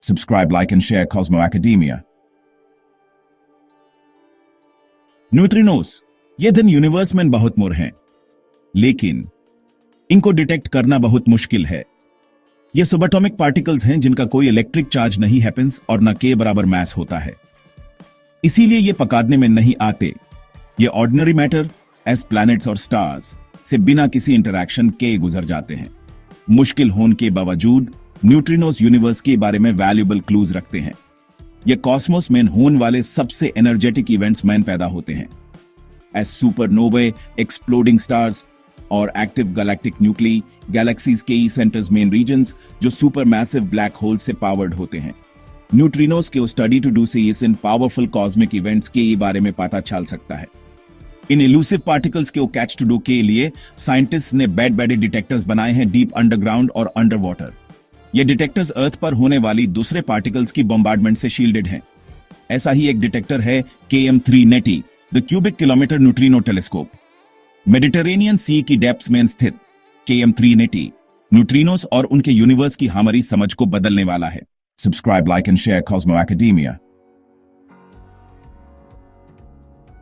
Subscribe, like and share Cosmo Academia. Neutrinos ये धन universe में बहुत मोर हैं, लेकिन इनको डिटेक्ट करना बहुत मुश्किल है। ये सुबएटॉमिक पार्टिकल्स हैं जिनका कोई इलेक्ट्रिक चार्ज नहीं हैपेंस और न के बराबर मास होता है, इसीलिए ये पकाड़ने में नहीं आते। ये ऑर्डिनरी मैटर एज प्लैनेट्स और स्टार्स से बिना किसी इंटरैक्शन के गुजर जाते हैं। मुश्किल होने के बावजूद न्यूट्रिनोस यूनिवर्स के बारे में वैल्यूएबल क्लूज रखते हैं। ये कॉस्मोस में होने वाले सबसे एनर्जेटिक इवेंट्स में पैदा होते हैं, एज सुपरनोवे, एक्सप्लोडिंग स्टार्स और एक्टिव गैलेक्टिक न्यूक्ली, गैलेक्सीज के सेंटर्स मेन रीजन्स जो सुपर मैसिव ब्लैक होल से पावर्ड होते हैं। न्यूट्रिनोस के स्टडी टू डू से इस इन पावरफुल कॉस्मिक इवेंट्स के बारे में पता चल सकता है। इन इल्यूसिव पार्टिकल्स के कैच टू डू के लिए साइंटिस्ट ने बेड बेडेड डिटेक्टर्स बनाए हैं डीप अंडरग्राउंड और अंडर वाटर। ये डिटेक्टर्स अर्थ पर होने वाली दूसरे पार्टिकल्स की बॉम्बार्डमेंट से शील्डेड हैं। ऐसा ही एक डिटेक्टर है KM3 net, the cubic kilometre neutrino telescope. Mediterranean sea की डेप्थ्स में स्थित KM3 नेटी न्यूट्रिनोस और उनके यूनिवर्स की हमारी समझ को बदलने वाला है। Subscribe, like and share Cosmo Academia.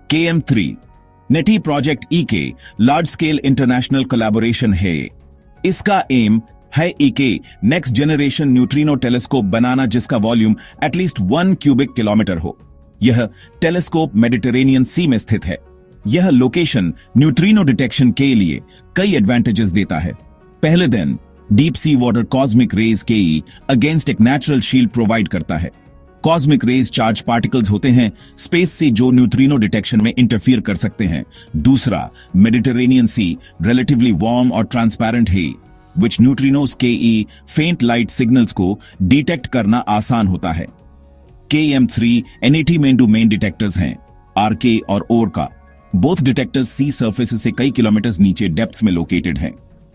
KM3 net project के लार्ज स्केल इंटरनेशनल कोलैबोरेशन है। इसका एम है के नेक्स्ट जनरेशन न्यूट्रिनो टेलीस्कोप बनाना जिसका वॉल्यूम एटलीस्ट 1 क्यूबिक किलोमीटर हो। यह टेलीस्कोप मेडिटेरेनियन सी में स्थित है। यह लोकेशन न्यूट्रिनो डिटेक्शन के लिए कई एडवांटेजेस देता है। पहले दिन deep sea water cosmic rays के अगेंस्ट एक नेचुरल शील्ड प्रोवाइड करता है। कॉस्मिक रेज चार्ज पार्टिकल्स होते हैं स्पेस से जो न्यूट्रिनो डिटेक्शन में इंटरफियर कर सकते हैं। दूसरा, मेडिटेरेनियन सी रिलेटिवली वार्म और ट्रांसपेरेंट है, विच न्यूट्रिनोस के फेंट लाइट सिग्नल्स को डिटेक्ट करना आसान होता है। KM3 NAT मेन डिटेक्टर्स हैं, RK और OR का। बोथ डिटेक्टर्स सी सर्फेस से कई किलोमीटर्स नीचे डेप्थ्स में लोकेटेड हैं।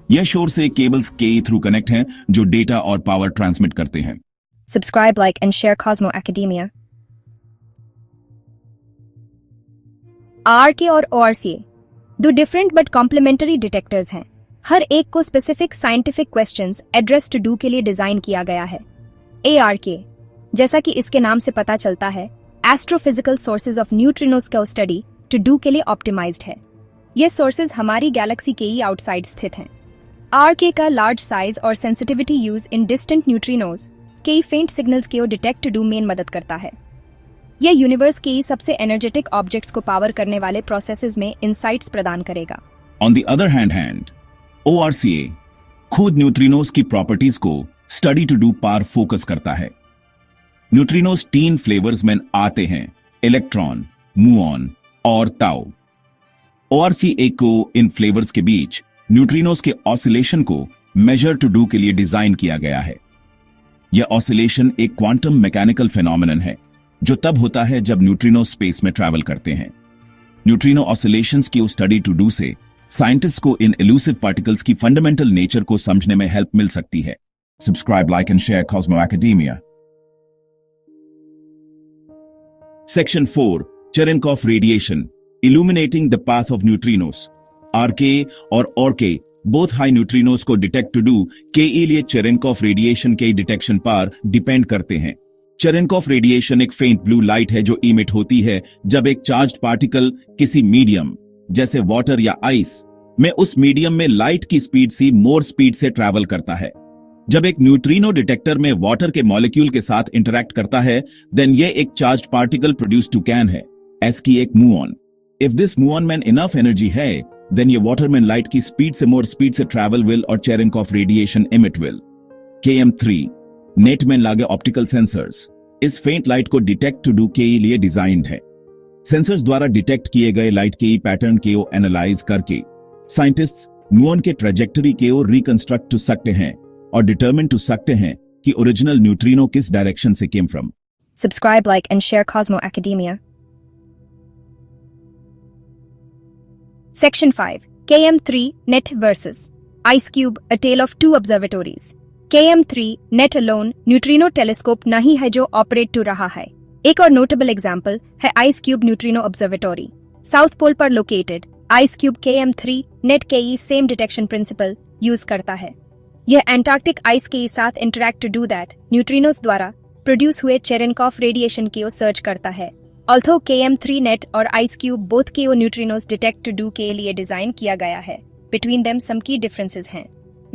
यह शोर से केबल्स के थ्रू कनेक्ट हैं जो डेटा और पावर ट्रांसमिट करते हैं। Subscribe, like and share Cosmo Academia. RK और ORCA दो डिफरेंट बट कॉम्प्लीमेंटरी डिटेक्टर्स हैं। हर एक को स्पेसिफिक साइंटिफिक क्वेश्चंस एड्रेस टू डू के लिए डिजाइन किया गया है। ARK, जैसा कि इसके नाम से पता चलता है, एस्ट्रोफिजिकल सोर्सेज ऑफ न्यूट्रिनोस का स्टडी टू डू के लिए ऑप्टिमाइज्ड है। ये सोर्सेज हमारी गैलेक्सी के आउटसाइड स्थित हैं। RK का लार्ज साइज और sensitivity use in distant neutrinos के फेंट सिग्नल्स के डिटेक्ट टू डू में मदद करता है। यह यूनिवर्स के सबसे एनर्जेटिक ऑब्जेक्ट्स को पावर करने वाले प्रोसेसेस में इंसाइट्स प्रदान करेगा। On the other hand ORCA खुद न्यूट्रिनोस की प्रॉपर्टीज को स्टडी टू डू पार फोकस करता है। न्यूट्रिनोस 3 फ्लेवर्स में आते हैं, इलेक्ट्रॉन, मुऑन और ताउ। ORCA को इन फ्लेवर्स के बीच न्यूट्रिनोस के ऑसिलेशन को मेजर टू डू के लिए डिजाइन किया गया है। यह ऑसिलेशन एक क्वांटम मैकेनिकल फिनोमेनन है जो तब होता है जब न्यूट्रिनो स्पेस में ट्रैवल करते हैं। न्यूट्रिनो ऑसिलेशंस की स्टडी टू डू से साइंटिस्ट को इन इल्यूसिव पार्टिकल्स की फंडामेंटल नेचर को समझने में हेल्प मिल सकती है। Subscribe, like and share Cosmo Academia. Section 4, Cherenkov radiation, illuminating the path of neutrinos. RK और ORCA बोथ हाई न्यूट्रिनोस को डिटेक्ट टू डू के लिए चेरेनकॉफ रेडिएशन के डिटेक्शन पर डिपेंड करते हैं। चेरेनकॉफ रेडिएशन एक फेंट ब्लू लाइट है जो इमिट होती है जब एक चार्ज्ड पार्टिकल किसी मीडियम जैसे वाटर या आइस में उस मीडियम में लाइट की स्पीड से मोर स्पीड से ट्रैवल करता है। जब एक न्यूट्रिनो डिटेक्टर में वाटर के मॉलिक्यूल के साथ इंटरैक्ट करता है, देन ये एक charged particle produce to can है, एस की एक मुऑन। इफ दिस मुऑन में इनफ एनर्जी है, देन ये वाटर में लाइट की स्पीड से मोर स्पीड से ट्रैवल विल और Cherenkov radiation emit will. KM3 net में लागे ऑप्टिकल सेंसर्स इस फेंट लाइट को डिटेक्ट टू डू के लिए डिजाइंड है। सेंसर्स द्वारा डिटेक्ट किए गए लाइट के पैटर्न के एनालाइज करके साइंटिस्ट्स मुऑन के ट्रेजेक्टरी के रिकंस्ट्रक्ट टू सकते हैं और डिटरमिन टू सकते हैं कि ओरिजिनल न्यूट्रिनो किस डायरेक्शन से came from. Subscribe, like and share Cosmo Academia. Section 5, KM3 Net versus IceCube, A Tale of Two Observatories. KM3 Net alone neutrino telescope नहीं है जो ऑपरेट टू रहा है। एक और नोटेबल एग्जाम्पल है IceCube neutrino observatory, south pole पर लोकेटेड। आइसक्यूब KM3 नेट के सेम डिटेक्शन प्रिंसिपल यूज करता है। यह एंटार्क्टिक आइस के साथ इंटरैक्ट टू डू दैट न्यूट्रिनोस द्वारा प्रोड्यूस हुए चेरेनकॉफ रेडिएशन को सर्च करता है। ऑल्थो KM3 नेट और IceCube both KO neutrinos detect to do के लिए डिजाइन किया गया है। बिटवीन देम सम की डिफरेंसेस हैं।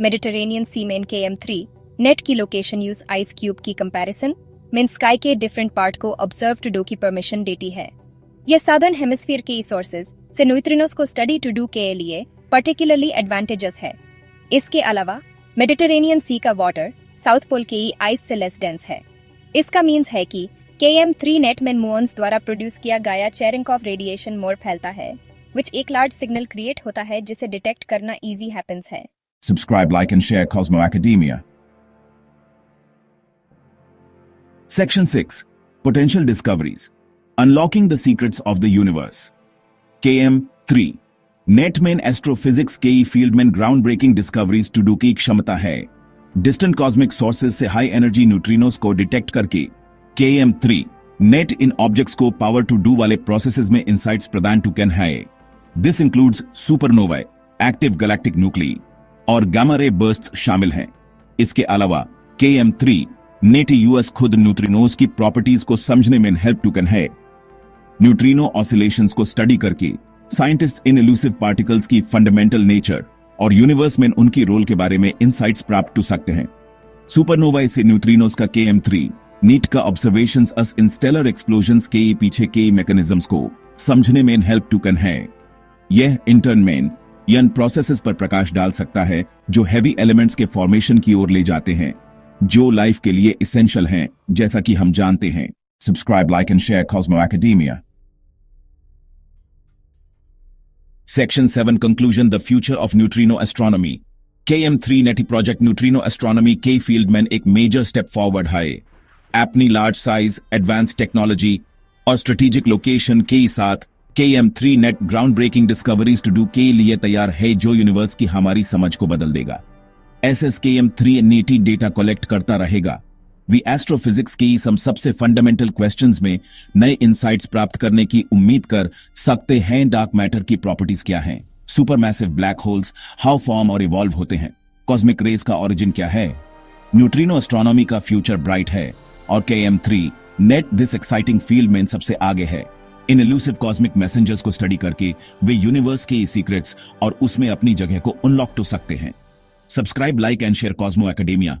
मेडिटेरेनियन सी में KM3 नेट की लोकेशन यूज आइस क्यूब की कंपैरिजन में स्काई के डिफरेंट पार्ट को ऑब्जर्व टू डू की परमिशन देती है। यह सादर्न हेमिस्फीयर के सोर्सेज से न्यूट्रिनोज को स्टडी टू डू के लिए पर्टिकुलरली एडवांटेजेस है। इसके अलावा मेडिटेरेनियन सी का वाटर साउथ पोल के आइस से लेस डेंस है। इसका मीन्स है कि KM3 नेट में मुऑन्स द्वारा प्रोड्यूस किया गया चेरेनकॉफ रेडिएशन मोर फैलता है, विच एक लार्ज सिग्नल क्रिएट होता है जिसे डिटेक्ट करना इजी हैपेंस है। Subscribe, like and share Cosmo Academia. Section 6. Potential Discoveries. Unlocking the Secrets of the Universe. KM3. Net में एस्ट्रोफिजिक्स के फील्ड में groundbreaking discoveries to do की क्षमता है। डिस्टेंट कॉस्मिक सोर्सेज से हाई एनर्जी न्यूट्रिनोज को detect करके KM3 net इन ऑब्जेक्ट्स को पावर टू डू वाले प्रोसेसेस में इंसाइट्स प्रदान टू कैन है। This includes supernovae, active galactic nuclei और गामा रे बर्स्ट्स शामिल हैं। इसके अलावा KM3 नेट यूएस खुद न्यूट्रिनोज की प्रॉपर्टीज को समझने में हेल्प टू कैन है। न्यूट्रिनो ऑसिलेशंस को स्टडी करके साइंटिस्ट इन इल्यूसिव पार्टिकल्स की फंडामेंटल नेचर और यूनिवर्स में उनकी रोल के बारे में इंसाइट्स प्राप्त कर सकते हैं। सुपरनोवाई से न्यूट्रिनोज का KM3 नीट का ऑब्जर्वेशंस अस इन स्टेलर एक्सप्लोजन्स के पीछे के मैकेनिज्म्स को समझने में हेल्प टू कैन है। यह इंटर्न में यन प्रोसेसेस पर प्रकाश डाल सकता है जो हैवी एलिमेंट्स के फॉर्मेशन की ओर ले जाते हैं, जो लाइफ के लिए इसेंशियल हैं, जैसा कि हम जानते हैं। Subscribe, like and share Cosmo Academia. Section 7 Conclusion The Future of Neutrino Astronomy. KM3 net project neutrino astronomy के फील्ड में एक मेजर स्टेप फॉरवर्ड है। अपनी लार्ज साइज, एडवांस टेक्नोलॉजी और स्ट्रेटेजिक लोकेशन के साथ KM3 net groundbreaking discoveries to do के लिए तैयार है, जो यूनिवर्स की हमारी समझ को बदल देगा। KM3 नेटी डेटा कलेक्ट करता रहेगा। वी एस्ट्रोफिजिक्स की सबसे फंडामेंटल क्वेश्चंस में नए इंसाइट्स प्राप्त करने की उम्मीद कर सकते हैं। डार्क मैटर की प्रॉपर्टीज क्या हैं? Supermassive black holes how form और इवॉल्व होते हैं? कॉस्मिक रेज का ओरिजिन क्या है? न्यूट्रिनो एस्ट्रोनॉमी का फ्यूचर ब्राइट है और KM3 net this exciting field में सबसे आगे है। इन इल्यूसिव कॉस्मिक मैसेंजर्स को स्टडी करके वे यूनिवर्स के सीक्रेट्स और उसमें अपनी जगह को अनलॉक कर सकते हैं। Subscribe, like and share Cosmo academia.